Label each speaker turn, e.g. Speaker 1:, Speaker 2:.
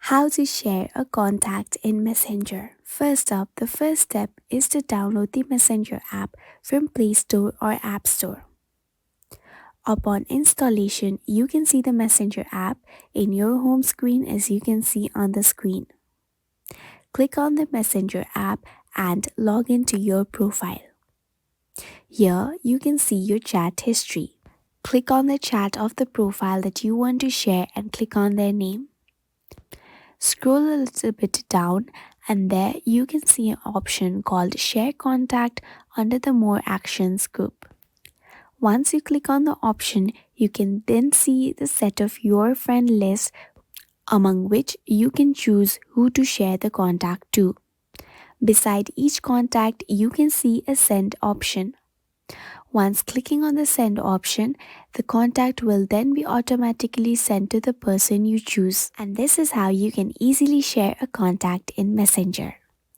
Speaker 1: How to share a contact in Messenger. First up, the first step is to download the Messenger app from Play Store or App Store. Upon installation, you can see the Messenger app in your home screen as you can see on the screen. Click on the Messenger app and log into your profile. Here, you can see your chat history. Click on the chat of the profile that you want to share and click on their name. Scroll a little bit down and there you can see an option called Share Contact under the More Actions group. Once you click on the option, you can then see the set of your friend list among which you can choose who to share the contact to. Beside each contact, you can see a send option. Once clicking on the send option, the contact will then be automatically sent to the person you choose. And this is how you can easily share a contact in Messenger.